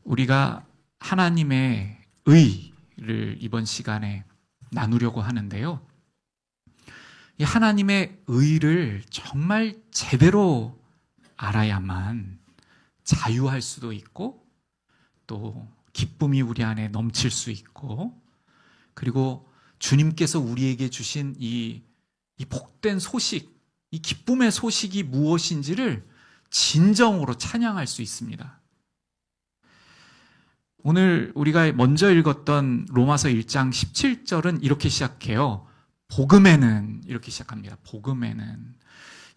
우리가 하나님의 의를 이번 시간에 나누려고 하는데요. 이 하나님의 의를 정말 제대로 알아야만 자유할 수도 있고, 또 기쁨이 우리 안에 넘칠 수 있고, 그리고 주님께서 우리에게 주신 이 복된 소식, 이 기쁨의 소식이 무엇인지를 진정으로 찬양할 수 있습니다. 오늘 우리가 먼저 읽었던 로마서 1장 17절은 이렇게 시작해요. 복음에는, 이렇게 시작합니다. 복음에는.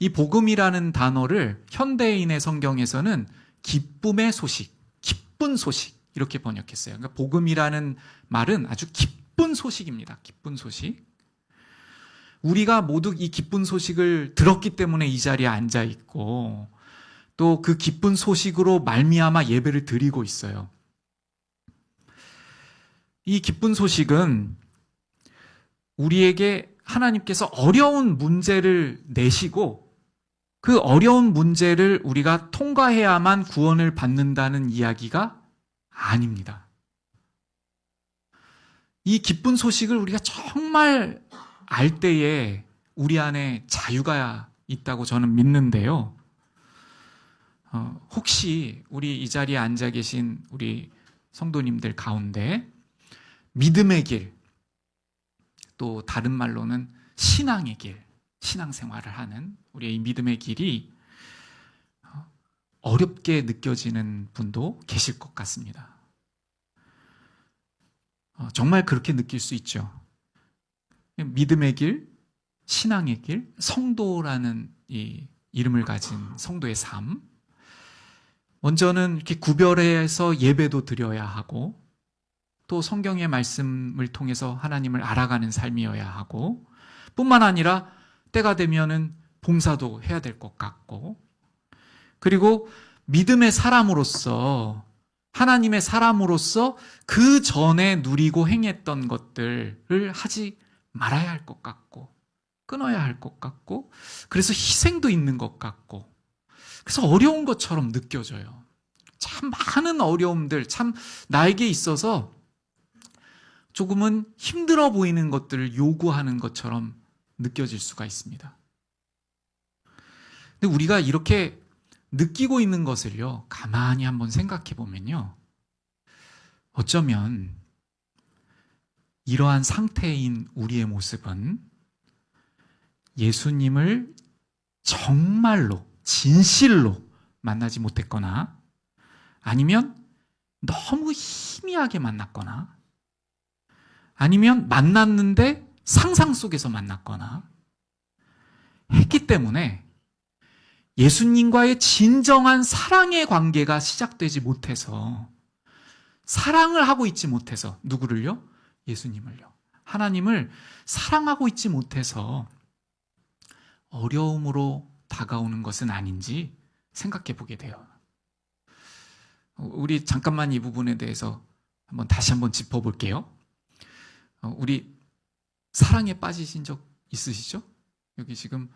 이 복음이라는 단어를 현대인의 성경에서는 기쁨의 소식, 기쁜 소식 이렇게 번역했어요. 그러니까 복음이라는 말은 아주 기쁜 소식입니다. 기쁜 소식. 우리가 모두 이 기쁜 소식을 들었기 때문에 이 자리에 앉아 있고, 또 그 기쁜 소식으로 말미암아 예배를 드리고 있어요. 이 기쁜 소식은 우리에게 하나님께서 어려운 문제를 내시고, 그 어려운 문제를 우리가 통과해야만 구원을 받는다는 이야기가 아닙니다. 이 기쁜 소식을 우리가 정말 알 때에 우리 안에 자유가 있다고 저는 믿는데요. 혹시 우리 이 자리에 앉아 계신 우리 성도님들 가운데 믿음의 길, 또 다른 말로는 신앙의 길, 신앙생활을 하는 우리의 이 믿음의 길이 어렵게 느껴지는 분도 계실 것 같습니다. 정말 그렇게 느낄 수 있죠. 믿음의 길, 신앙의 길, 성도라는 이 이름을 가진 성도의 삶. 먼저는 이렇게 구별해서 예배도 드려야 하고, 또 성경의 말씀을 통해서 하나님을 알아가는 삶이어야 하고, 뿐만 아니라 때가 되면은 봉사도 해야 될 것 같고, 그리고 믿음의 사람으로서, 하나님의 사람으로서 그 전에 누리고 행했던 것들을 하지 말아야 할 것 같고, 끊어야 할 것 같고, 그래서 희생도 있는 것 같고, 그래서 어려운 것처럼 느껴져요. 참 많은 어려움들, 참 나에게 있어서 조금은 힘들어 보이는 것들을 요구하는 것처럼 느껴질 수가 있습니다. 근데 우리가 이렇게 느끼고 있는 것을요, 가만히 한번 생각해 보면요, 어쩌면 이러한 상태인 우리의 모습은 예수님을 정말로, 진실로 만나지 못했거나, 아니면 너무 희미하게 만났거나, 아니면 만났는데 상상 속에서 만났거나 했기 때문에 예수님과의 진정한 사랑의 관계가 시작되지 못해서, 사랑을 하고 있지 못해서, 누구를요? 예수님을요. 하나님을 사랑하고 있지 못해서 어려움으로 다가오는 것은 아닌지 생각해 보게 돼요. 우리 잠깐만 이 부분에 대해서 다시 한번 짚어볼게요. 우리 사랑에 빠지신 적 있으시죠? 여기 지금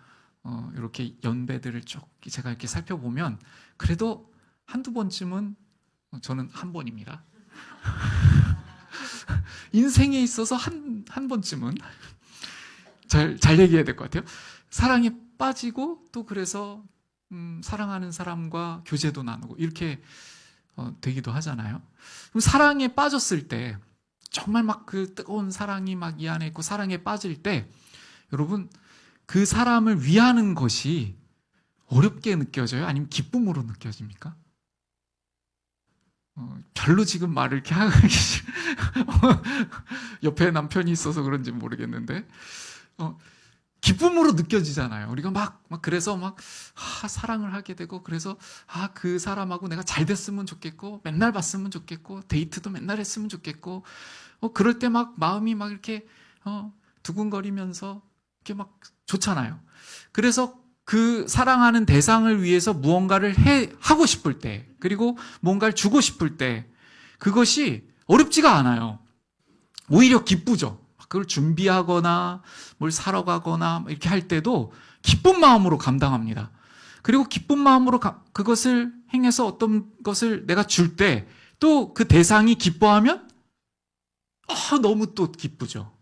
이렇게 연배들을 쭉 제가 이렇게 살펴보면 그래도 한두 번쯤은, 저는 한 번입니다. 인생에 있어서 한 번쯤은 잘 얘기해야 될 것 같아요. 사랑에 빠지고, 또 그래서 사랑하는 사람과 교제도 나누고 이렇게 되기도 하잖아요. 그럼 사랑에 빠졌을 때, 정말 막 그 뜨거운 사랑이 막 이 안에 있고 사랑에 빠질 때, 여러분 그 사람을 위하는 것이 어렵게 느껴져요? 아니면 기쁨으로 느껴집니까? 별로 지금 말을 이렇게 하기 옆에 남편이 있어서 그런지 모르겠는데, 기쁨으로 느껴지잖아요. 우리가 그래서 사랑을 하게 되고, 그래서 그 사람하고 내가 잘 됐으면 좋겠고, 맨날 봤으면 좋겠고, 데이트도 맨날 했으면 좋겠고, 그럴 때 마음이 이렇게 두근거리면서 이렇게 좋잖아요. 그래서 그 사랑하는 대상을 위해서 무언가를 하고 싶을 때, 그리고 뭔가를 주고 싶을 때, 그것이 어렵지가 않아요. 오히려 기쁘죠. 그걸 준비하거나 뭘 사러 가거나 이렇게 할 때도 기쁜 마음으로 감당합니다. 그리고 기쁜 마음으로 그것을 행해서 어떤 것을 내가 줄 때 또 그 대상이 기뻐하면 너무 또 기쁘죠.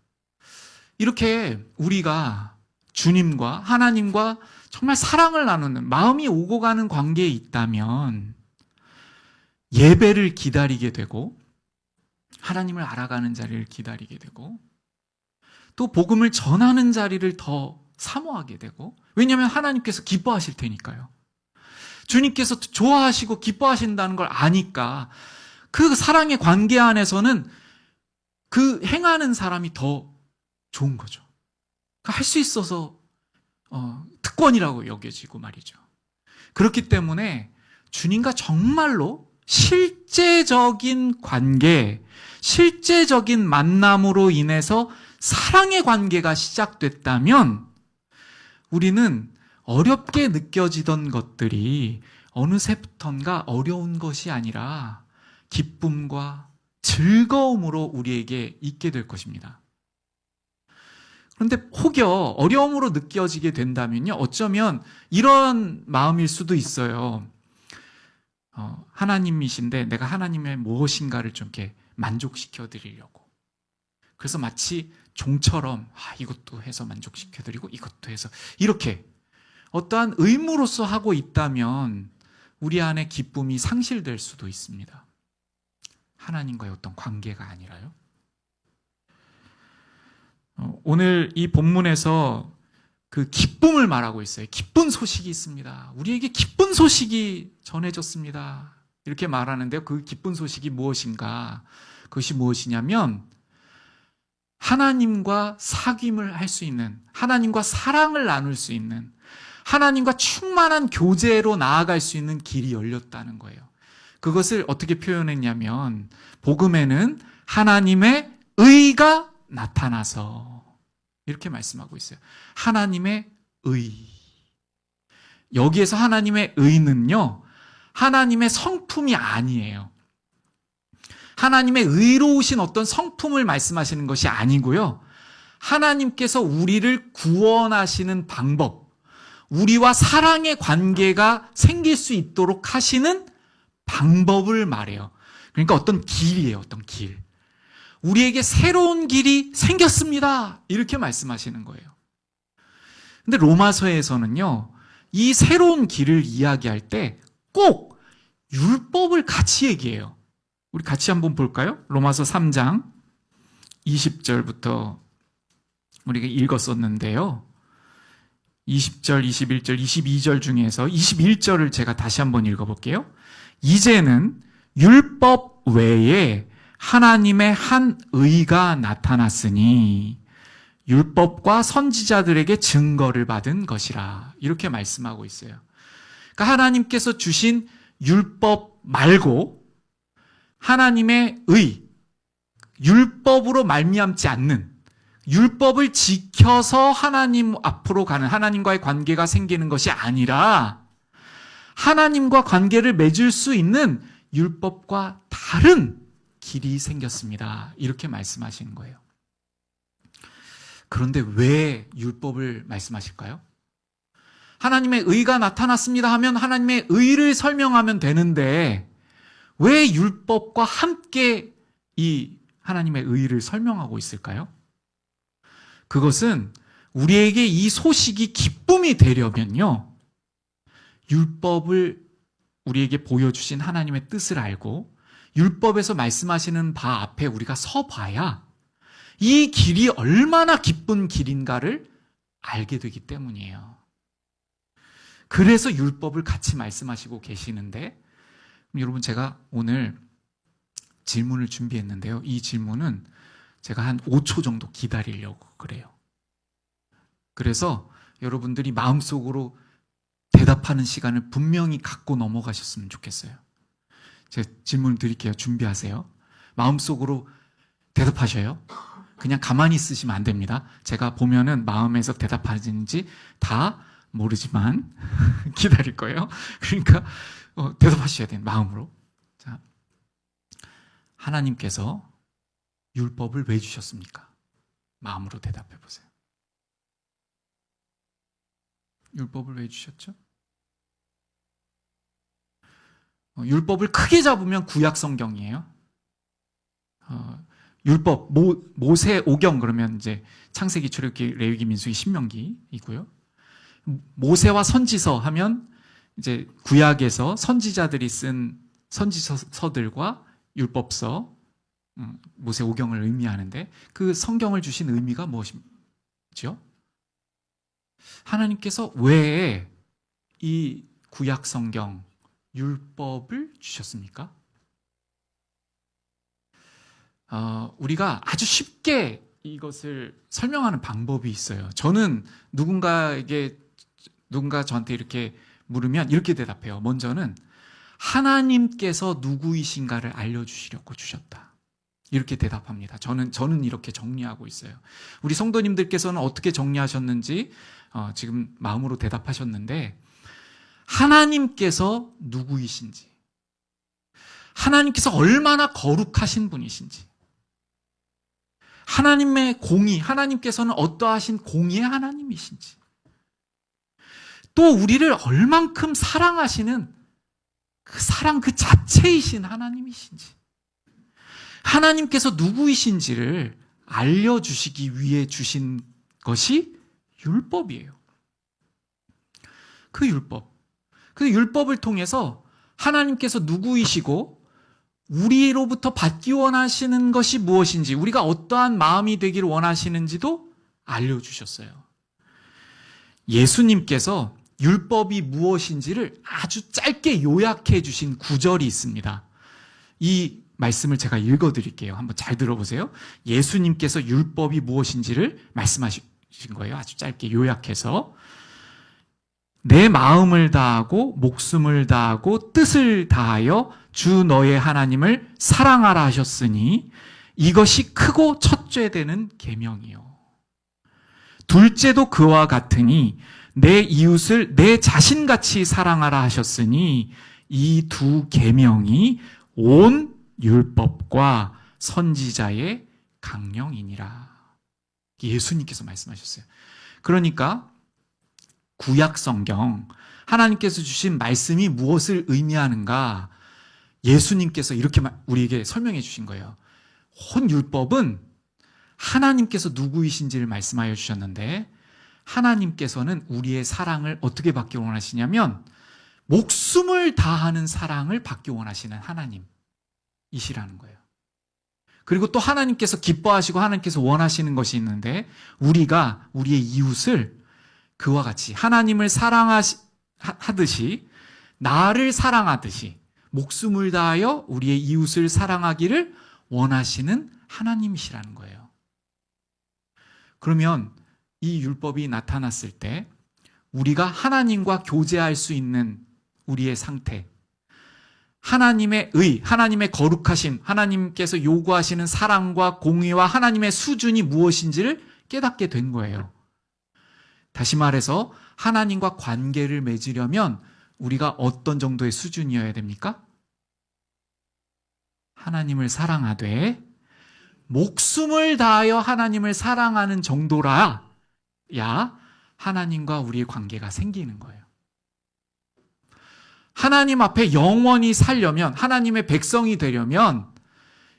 이렇게 우리가 주님과 하나님과 정말 사랑을 나누는 마음이 오고 가는 관계에 있다면 예배를 기다리게 되고 하나님을 알아가는 자리를 기다리게 되고 또 복음을 전하는 자리를 더 사모하게 되고, 왜냐하면 하나님께서 기뻐하실 테니까요. 주님께서 좋아하시고 기뻐하신다는 걸 아니까 그 사랑의 관계 안에서는 그 행하는 사람이 더 좋은 거죠. 할 수 있어서 특권이라고 여겨지고 말이죠. 그렇기 때문에 주님과 정말로 실제적인 관계, 실제적인 만남으로 인해서 사랑의 관계가 시작됐다면 우리는 어렵게 느껴지던 것들이 어느새부턴가 어려운 것이 아니라 기쁨과 즐거움으로 우리에게 있게 될 것입니다. 그런데 혹여 어려움으로 느껴지게 된다면요, 어쩌면 이런 마음일 수도 있어요. 하나님이신데 내가 하나님의 무엇인가를 좀 이렇게 만족시켜 드리려고. 그래서 마치 종처럼 이것도 해서 만족시켜 드리고 이것도 해서 이렇게 어떠한 의무로서 하고 있다면 우리 안에 기쁨이 상실될 수도 있습니다. 하나님과의 어떤 관계가 아니라요. 오늘 이 본문에서 그 기쁨을 말하고 있어요. 기쁜 소식이 있습니다. 우리에게 기쁜 소식이 전해졌습니다. 이렇게 말하는데요. 그 기쁜 소식이 무엇인가? 그것이 무엇이냐면 하나님과 사귐을 할 수 있는, 하나님과 사랑을 나눌 수 있는, 하나님과 충만한 교제로 나아갈 수 있는 길이 열렸다는 거예요. 그것을 어떻게 표현했냐면 복음에는 하나님의 의가 나타나서, 이렇게 말씀하고 있어요. 하나님의 의. 여기에서 하나님의 의는요, 하나님의 성품이 아니에요. 하나님의 의로우신 어떤 성품을 말씀하시는 것이 아니고요, 하나님께서 우리를 구원하시는 방법, 우리와 사랑의 관계가 생길 수 있도록 하시는 방법을 말해요. 그러니까 어떤 길이에요. 어떤 길. 우리에게 새로운 길이 생겼습니다. 이렇게 말씀하시는 거예요. 근데 로마서에서는요, 이 새로운 길을 이야기할 때 꼭 율법을 같이 얘기해요. 우리 같이 한번 볼까요? 로마서 3장 20절부터 우리가 읽었었는데요. 20절, 21절, 22절 중에서 21절을 제가 다시 한번 읽어볼게요. 이제는 율법 외에 하나님의 한 의가 나타났으니 율법과 선지자들에게 증거를 받은 것이라. 이렇게 말씀하고 있어요. 그러니까 하나님께서 주신 율법 말고 하나님의 의, 율법으로 말미암지 않는, 율법을 지켜서 하나님 앞으로 가는, 하나님과의 관계가 생기는 것이 아니라 하나님과 관계를 맺을 수 있는 율법과 다른 길이 생겼습니다. 이렇게 말씀하시는 거예요. 그런데 왜 율법을 말씀하실까요? 하나님의 의가 나타났습니다 하면 하나님의 의를 설명하면 되는데 왜 율법과 함께 이 하나님의 의를 설명하고 있을까요? 그것은 우리에게 이 소식이 기쁨이 되려면요, 율법을 우리에게 보여주신 하나님의 뜻을 알고 율법에서 말씀하시는 바 앞에 우리가 서봐야 이 길이 얼마나 기쁜 길인가를 알게 되기 때문이에요. 그래서 율법을 같이 말씀하시고 계시는데, 여러분, 제가 오늘 질문을 준비했는데요. 이 질문은 제가 한 5초 정도 기다리려고 그래요. 그래서 여러분들이 마음속으로 대답하는 시간을 분명히 갖고 넘어가셨으면 좋겠어요. 제가 질문을 드릴게요. 준비하세요. 마음속으로 대답하셔요. 그냥 가만히 있으시면 안 됩니다. 제가 보면은 마음에서 대답하는지 다 모르지만 기다릴 거예요. 그러니까 대답하셔야 돼요. 마음으로. 자, 하나님께서 율법을 왜 주셨습니까? 마음으로 대답해 보세요. 율법을 왜 주셨죠? 율법을 크게 잡으면 구약 성경이에요. 율법, 모세 오경 그러면 이제 창세기, 출애굽기, 레위기, 민수기, 신명기이고요. 모세와 선지서 하면 이제 구약에서 선지자들이 쓴 선지서들과 율법서, 모세 오경을 의미하는데 그 성경을 주신 의미가 무엇이죠? 하나님께서 왜 이 구약 성경, 율법을 주셨습니까? 우리가 아주 쉽게 이것을 설명하는 방법이 있어요. 저는 누군가 저한테 이렇게 물으면 이렇게 대답해요. 먼저는 하나님께서 누구이신가를 알려주시려고 주셨다. 이렇게 대답합니다. 저는 이렇게 정리하고 있어요. 우리 성도님들께서는 어떻게 정리하셨는지 지금 마음으로 대답하셨는데, 하나님께서 누구이신지, 하나님께서 얼마나 거룩하신 분이신지, 하나님의 공의, 하나님께서는 어떠하신 공의의 하나님이신지, 또 우리를 얼만큼 사랑하시는 그 사랑 그 자체이신 하나님이신지, 하나님께서 누구이신지를 알려주시기 위해 주신 것이 율법이에요. 그 율법을 통해서 하나님께서 누구이시고 우리로부터 받기 원하시는 것이 무엇인지, 우리가 어떠한 마음이 되기를 원하시는지도 알려주셨어요. 예수님께서 율법이 무엇인지를 아주 짧게 요약해 주신 구절이 있습니다. 이 말씀을 제가 읽어드릴게요. 한번 잘 들어보세요. 예수님께서 율법이 무엇인지를 말씀하신 거예요. 아주 짧게 요약해서. 내 마음을 다하고 목숨을 다하고 뜻을 다하여 주 너의 하나님을 사랑하라 하셨으니 이것이 크고 첫째 되는 계명이요. 둘째도 그와 같으니 내 이웃을 내 자신같이 사랑하라 하셨으니 이 두 계명이 온 율법과 선지자의 강령이니라. 예수님께서 말씀하셨어요. 그러니까 구약 성경, 하나님께서 주신 말씀이 무엇을 의미하는가, 예수님께서 이렇게 우리에게 설명해 주신 거예요. 온 율법은 하나님께서 누구이신지를 말씀하여 주셨는데, 하나님께서는 우리의 사랑을 어떻게 받기 원하시냐면 목숨을 다하는 사랑을 받기 원하시는 하나님이시라는 거예요. 그리고 또 하나님께서 기뻐하시고 하나님께서 원하시는 것이 있는데, 우리가 우리의 이웃을 그와 같이 하나님을 사랑하듯이, 나를 사랑하듯이 목숨을 다하여 우리의 이웃을 사랑하기를 원하시는 하나님이시라는 거예요. 그러면 이 율법이 나타났을 때 우리가 하나님과 교제할 수 있는 우리의 상태, 하나님의 의, 하나님의 거룩하심, 하나님께서 요구하시는 사랑과 공의와 하나님의 수준이 무엇인지를 깨닫게 된 거예요. 다시 말해서 하나님과 관계를 맺으려면 우리가 어떤 정도의 수준이어야 됩니까? 하나님을 사랑하되 목숨을 다하여 하나님을 사랑하는 정도라야 하나님과 우리의 관계가 생기는 거예요. 하나님 앞에 영원히 살려면, 하나님의 백성이 되려면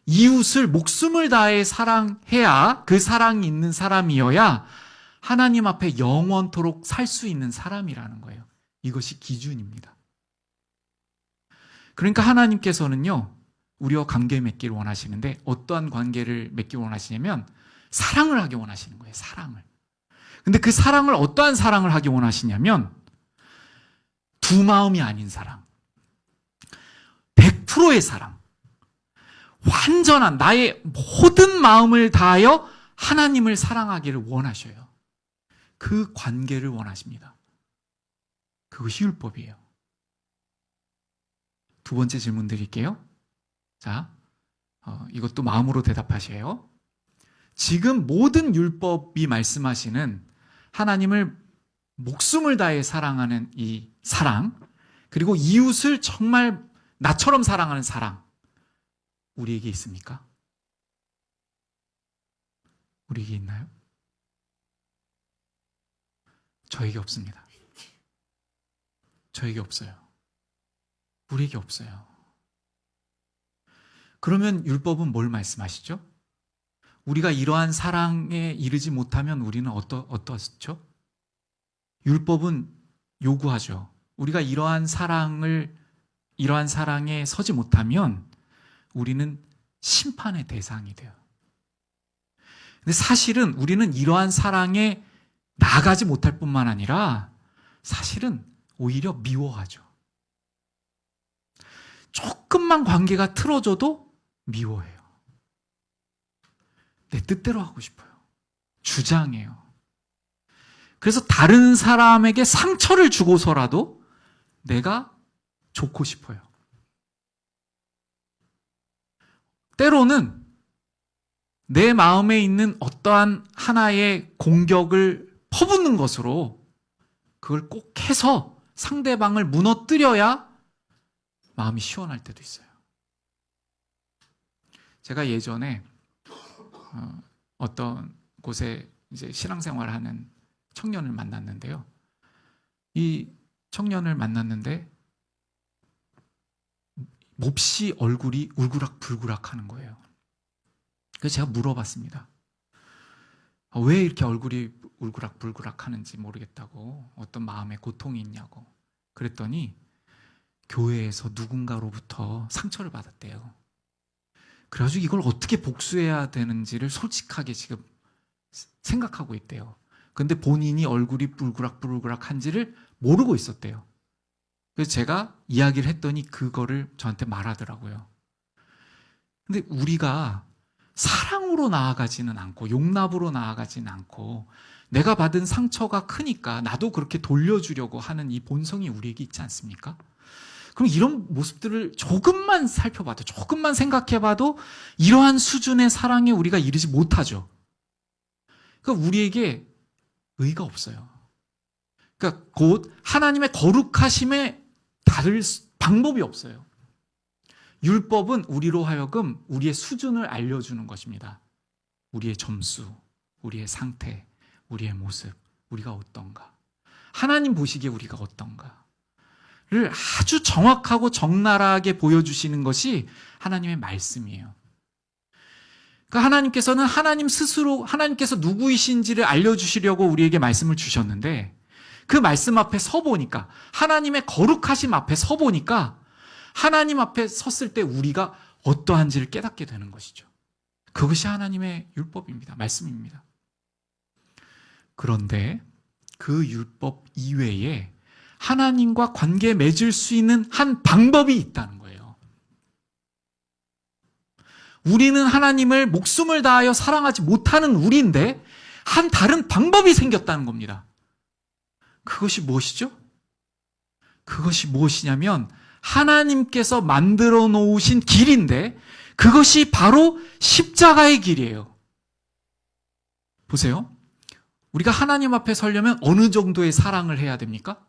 이웃을 목숨을 다해 사랑해야, 그 사랑이 있는 사람이어야 하나님 앞에 영원토록 살 수 있는 사람이라는 거예요. 이것이 기준입니다. 그러니까 하나님께서는요, 우리와 관계 맺기를 원하시는데 어떠한 관계를 맺기 원하시냐면 사랑을 하기 원하시는 거예요. 사랑을. 근데 그 사랑을 어떠한 사랑을 하기 원하시냐면 두 마음이 아닌 사랑, 100%의 사랑, 완전한 나의 모든 마음을 다하여 하나님을 사랑하기를 원하셔요. 그 관계를 원하십니다. 그것이 율법이에요. 두 번째 질문 드릴게요. 자, 이것도 마음으로 대답하세요. 지금 모든 율법이 말씀하시는 하나님을 목숨을 다해 사랑하는 이 사랑, 그리고 이웃을 정말 나처럼 사랑하는 사랑, 우리에게 있습니까? 우리에게 있나요? 저에게 없습니다. 저에게 없어요. 우리에게 없어요. 그러면 율법은 뭘 말씀하시죠? 우리가 이러한 사랑에 이르지 못하면 우리는 어떻죠? 율법은 요구하죠. 우리가 이러한 사랑에 서지 못하면 우리는 심판의 대상이 돼요. 근데 사실은 우리는 이러한 사랑에 나아가지 못할 뿐만 아니라 사실은 오히려 미워하죠. 조금만 관계가 틀어져도 미워해요. 내 뜻대로 하고 싶어요. 주장해요. 그래서 다른 사람에게 상처를 주고서라도 내가 좋고 싶어요. 때로는 내 마음에 있는 어떠한 하나의 공격을 퍼붓는 것으로 그걸 꼭 해서 상대방을 무너뜨려야 마음이 시원할 때도 있어요. 제가 예전에 어떤 곳에 이제 신앙생활을 하는 청년을 만났는데요. 이 청년을 만났는데 몹시 얼굴이 울그락불그락 하는 거예요. 그래서 제가 물어봤습니다. 왜 이렇게 얼굴이 울그락불그락 하는지 모르겠다고, 어떤 마음의 고통이 있냐고. 그랬더니 교회에서 누군가로부터 상처를 받았대요. 그래가지고 이걸 어떻게 복수해야 되는지를 솔직하게 지금 생각하고 있대요. 근데 본인이 얼굴이 불그락불그락 한지를 모르고 있었대요. 그래서 제가 이야기를 했더니 그거를 저한테 말하더라고요. 근데 우리가 사랑으로 나아가지는 않고 용납으로 나아가지는 않고 내가 받은 상처가 크니까 나도 그렇게 돌려주려고 하는 이 본성이 우리에게 있지 않습니까? 그럼 이런 모습들을 조금만 살펴봐도, 조금만 생각해봐도 이러한 수준의 사랑에 우리가 이르지 못하죠. 그러니까 우리에게 의의가 없어요. 그러니까 곧 하나님의 거룩하심에 다를 방법이 없어요. 율법은 우리로 하여금 우리의 수준을 알려주는 것입니다. 우리의 점수, 우리의 상태, 우리의 모습, 우리가 어떤가. 하나님 보시기에 우리가 어떤가를 아주 정확하고 적나라하게 보여주시는 것이 하나님의 말씀이에요. 그러니까 하나님께서는 하나님 스스로, 하나님께서 누구이신지를 알려주시려고 우리에게 말씀을 주셨는데 그 말씀 앞에 서보니까, 하나님의 거룩하심 앞에 서보니까 하나님 앞에 섰을 때 우리가 어떠한지를 깨닫게 되는 것이죠. 그것이 하나님의 율법입니다. 말씀입니다. 그런데 그 율법 이외에 하나님과 관계 맺을 수 있는 한 방법이 있다는 거예요. 우리는 하나님을 목숨을 다하여 사랑하지 못하는 우리인데 한 다른 방법이 생겼다는 겁니다. 그것이 무엇이죠? 그것이 무엇이냐면 하나님께서 만들어 놓으신 길인데 그것이 바로 십자가의 길이에요. 보세요. 우리가 하나님 앞에 서려면 어느 정도의 사랑을 해야 됩니까?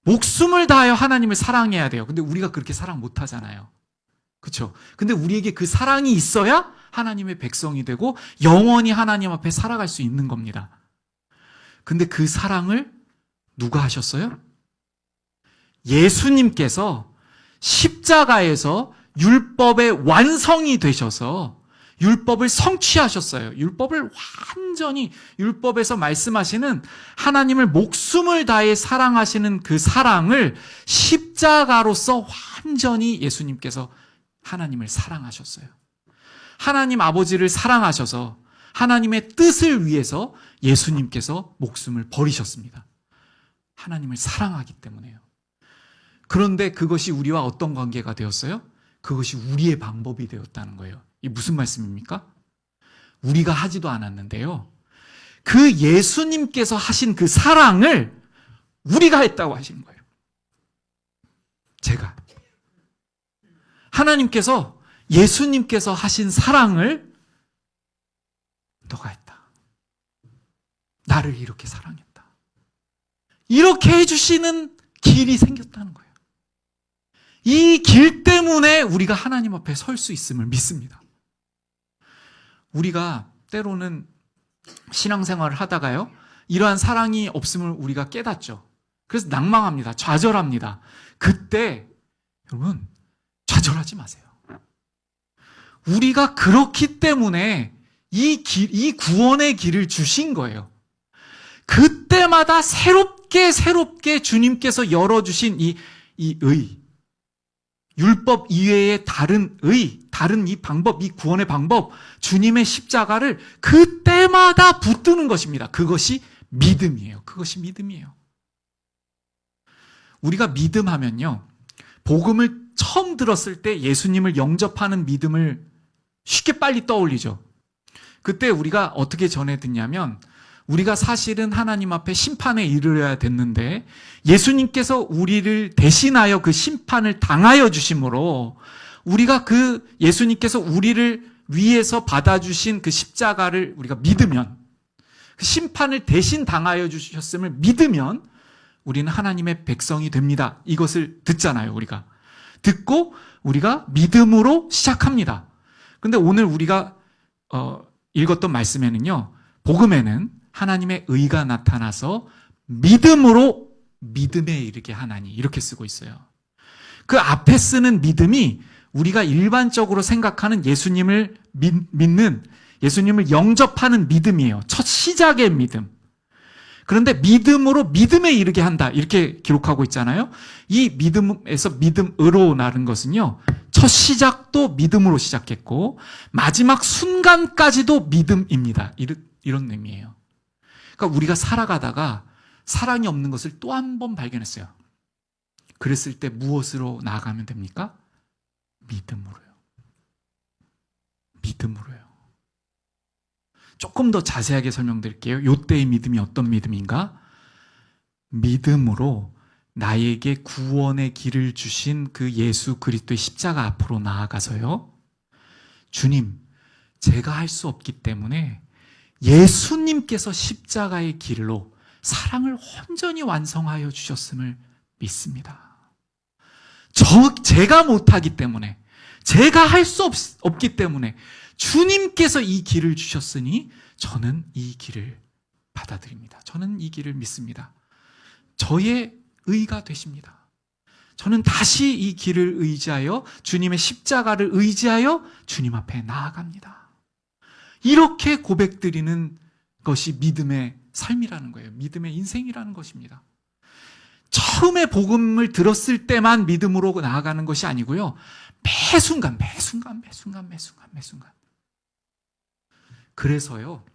목숨을 다하여 하나님을 사랑해야 돼요. 근데 우리가 그렇게 사랑 못 하잖아요. 그렇죠? 근데 우리에게 그 사랑이 있어야 하나님의 백성이 되고 영원히 하나님 앞에 살아갈 수 있는 겁니다. 근데 그 사랑을 누가 하셨어요? 예수님께서 십자가에서 율법의 완성이 되셔서 율법을 성취하셨어요. 율법을 완전히, 율법에서 말씀하시는 하나님을 목숨을 다해 사랑하시는 그 사랑을 십자가로서 완전히 예수님께서 하나님을 사랑하셨어요. 하나님 아버지를 사랑하셔서 하나님의 뜻을 위해서 예수님께서 목숨을 버리셨습니다. 하나님을 사랑하기 때문에요. 그런데 그것이 우리와 어떤 관계가 되었어요? 그것이 우리의 방법이 되었다는 거예요. 이게 무슨 말씀입니까? 우리가 하지도 않았는데요. 그 예수님께서 하신 그 사랑을 우리가 했다고 하시는 거예요. 제가. 하나님께서, 예수님께서 하신 사랑을 너가 했다. 나를 이렇게 사랑했다. 이렇게 해주시는 길이 생겼다는 거예요. 이 길 때문에 우리가 하나님 앞에 설 수 있음을 믿습니다. 우리가 때로는 신앙생활을 하다가요, 이러한 사랑이 없음을 우리가 깨닫죠. 그래서 낭망합니다. 좌절합니다. 그때 여러분, 좌절하지 마세요. 우리가 그렇기 때문에 이 구원의 길을 주신 거예요. 그때마다 새롭게 주님께서 열어주신 이 의, 율법 이외의 다른 이 방법, 이 구원의 방법, 주님의 십자가를 그때마다 붙드는 것입니다. 그것이 믿음이에요. 그것이 믿음이에요. 우리가 믿음하면요, 복음을 처음 들었을 때 예수님을 영접하는 믿음을 쉽게 빨리 떠올리죠. 그때 우리가 어떻게 전해 듣냐면, 우리가 사실은 하나님 앞에 심판에 이르러야 됐는데 예수님께서 우리를 대신하여 그 심판을 당하여 주심으로 우리가 그 예수님께서 우리를 위해서 받아주신 그 십자가를 우리가 믿으면, 그 심판을 대신 당하여 주셨음을 믿으면 우리는 하나님의 백성이 됩니다. 이것을 듣잖아요. 우리가 듣고 우리가 믿음으로 시작합니다. 그런데 오늘 우리가 읽었던 말씀에는요, 복음에는 하나님의 의가 나타나서 믿음으로 믿음에 이르게 하나니, 이렇게 쓰고 있어요. 그 앞에 쓰는 믿음이 우리가 일반적으로 생각하는 예수님을 믿는, 예수님을 영접하는 믿음이에요. 첫 시작의 믿음. 그런데 믿음으로 믿음에 이르게 한다, 이렇게 기록하고 있잖아요. 이 믿음에서 믿음으로 나른 것은요, 첫 시작도 믿음으로 시작했고 마지막 순간까지도 믿음입니다. 이런 의미예요. 그러니까 우리가 살아가다가 사랑이 없는 것을 또 한 번 발견했어요. 그랬을 때 무엇으로 나아가면 됩니까? 믿음으로요. 믿음으로요. 조금 더 자세하게 설명드릴게요. 이때의 믿음이 어떤 믿음인가? 믿음으로 나에게 구원의 길을 주신 그 예수 그리스도의 십자가 앞으로 나아가서요, 주님, 제가 할 수 없기 때문에 예수님께서 십자가의 길로 사랑을 온전히 완성하여 주셨음을 믿습니다. 제가 못하기 때문에, 제가 할 수 없기 때문에 주님께서 이 길을 주셨으니 저는 이 길을 받아들입니다. 저는 이 길을 믿습니다. 저의 의가 되십니다. 저는 다시 이 길을 의지하여, 주님의 십자가를 의지하여 주님 앞에 나아갑니다. 이렇게 고백드리는 것이 믿음의 삶이라는 거예요. 믿음의 인생이라는 것입니다. 처음에 복음을 들었을 때만 믿음으로 나아가는 것이 아니고요, 매 순간. 그래서요,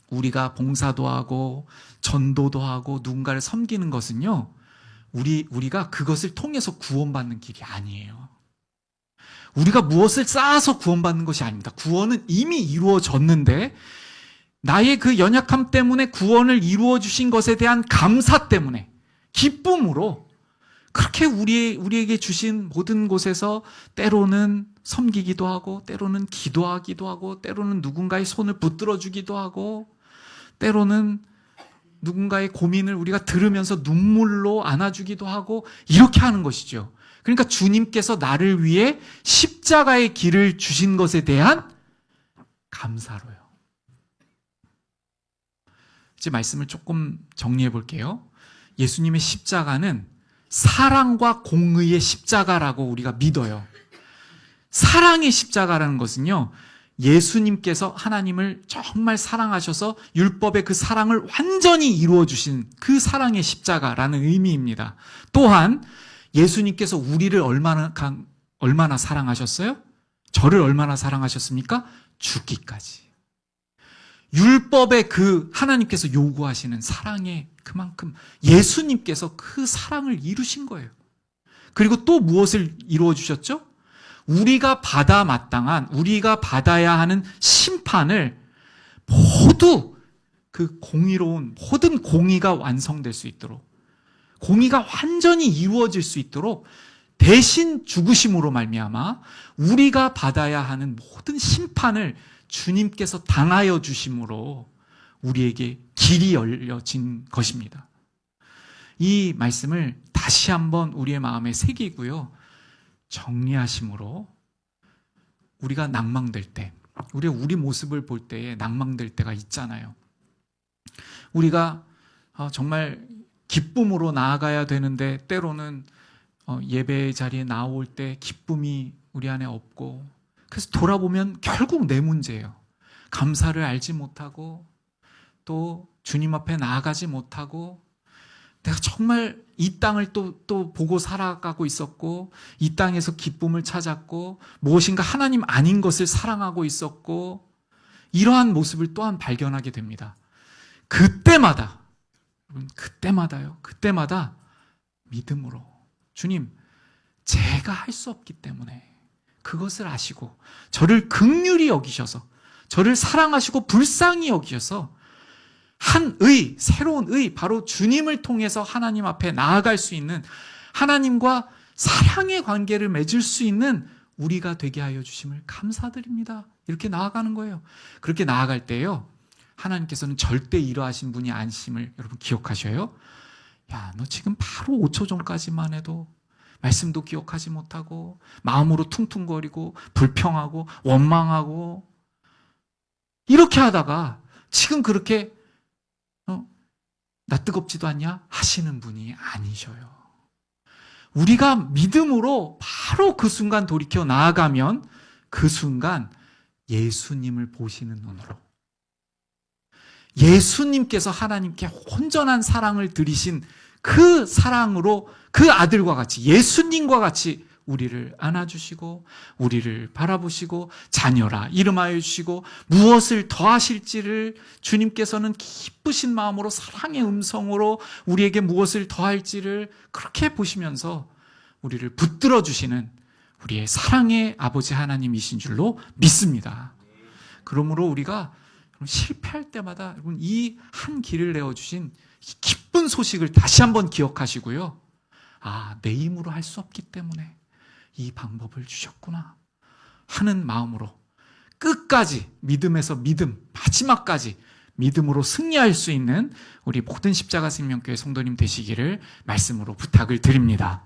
우리가 봉사도 하고 전도도 하고 누군가를 섬기는 것은요, 우리가 그것을 통해서 구원받는 길이 아니에요. 우리가 무엇을 쌓아서 구원받는 것이 아닙니다. 구원은 이미 이루어졌는데 나의 그 연약함 때문에 구원을 이루어 주신 것에 대한 감사 때문에, 기쁨으로 그렇게 우리에게 주신 모든 곳에서 때로는 섬기기도 하고, 때로는 기도하기도 하고, 때로는 누군가의 손을 붙들어 주기도 하고, 때로는 누군가의 고민을 우리가 들으면서 눈물로 안아주기도 하고, 이렇게 하는 것이죠. 그러니까 주님께서 나를 위해 십자가의 길을 주신 것에 대한 감사로요. 이제 말씀을 조금 정리해 볼게요. 예수님의 십자가는 사랑과 공의의 십자가라고 우리가 믿어요. 사랑의 십자가라는 것은요, 예수님께서 하나님을 정말 사랑하셔서 율법의 그 사랑을 완전히 이루어 주신 그 사랑의 십자가라는 의미입니다. 또한 예수님께서 우리를 얼마나 사랑하셨어요? 저를 얼마나 사랑하셨습니까? 죽기까지. 율법의 그 하나님께서 요구하시는 사랑의 그만큼 예수님께서 그 사랑을 이루신 거예요. 그리고 또 무엇을 이루어 주셨죠? 우리가 받아야 하는 심판을 모두 그 공의로운 모든 공의가 완성될 수 있도록, 공의가 완전히 이루어질 수 있도록 대신 죽으심으로 말미암아 우리가 받아야 하는 모든 심판을 주님께서 당하여 주심으로 우리에게 길이 열려진 것입니다. 이 말씀을 다시 한번 우리의 마음에 새기고요, 정리하심으로 우리가 낭망될 때, 우리 모습을 볼 때에 낭망될 때가 있잖아요. 우리가 정말 기쁨으로 나아가야 되는데 때로는 예배 자리에 나올 때 기쁨이 우리 안에 없고, 그래서 돌아보면 결국 내 문제예요. 감사를 알지 못하고 또 주님 앞에 나아가지 못하고, 내가 정말 이 땅을 또 보고 살아가고 있었고, 이 땅에서 기쁨을 찾았고, 무엇인가 하나님 아닌 것을 사랑하고 있었고, 이러한 모습을 또한 발견하게 됩니다. 그때마다, 여러분, 그때마다 믿음으로, 주님, 제가 할 수 없기 때문에 그것을 아시고 저를 긍휼히 여기셔서, 저를 사랑하시고 불쌍히 여기셔서 새로운 의, 바로 주님을 통해서 하나님 앞에 나아갈 수 있는, 하나님과 사랑의 관계를 맺을 수 있는 우리가 되게 하여 주심을 감사드립니다. 이렇게 나아가는 거예요. 그렇게 나아갈 때요, 하나님께서는 절대 이러하신 분이 아니심을 여러분 기억하셔요. 야, 너 지금 바로 5초 전까지만 해도 말씀도 기억하지 못하고 마음으로 퉁퉁거리고 불평하고 원망하고 이렇게 하다가 지금 그렇게 나 뜨겁지도 않냐? 하시는 분이 아니셔요. 우리가 믿음으로 바로 그 순간 돌이켜 나아가면 그 순간 예수님을 보시는 눈으로, 예수님께서 하나님께 온전한 사랑을 들이신 그 사랑으로 그 아들과 같이, 예수님과 같이 우리를 안아주시고 우리를 바라보시고 자녀라 이름하여 주시고 무엇을 더하실지를 주님께서는 기쁘신 마음으로 사랑의 음성으로 우리에게 무엇을 더할지를 그렇게 보시면서 우리를 붙들어 주시는 우리의 사랑의 아버지 하나님이신 줄로 믿습니다. 그러므로 우리가 실패할 때마다 이 한 길을 내어주신 기쁜 소식을 다시 한번 기억하시고요. 아, 내 힘으로 할 수 없기 때문에 이 방법을 주셨구나 하는 마음으로 끝까지 믿음에서 믿음, 마지막까지 믿음으로 승리할 수 있는 우리 모든 십자가 생명교회 성도님 되시기를 말씀으로 부탁을 드립니다.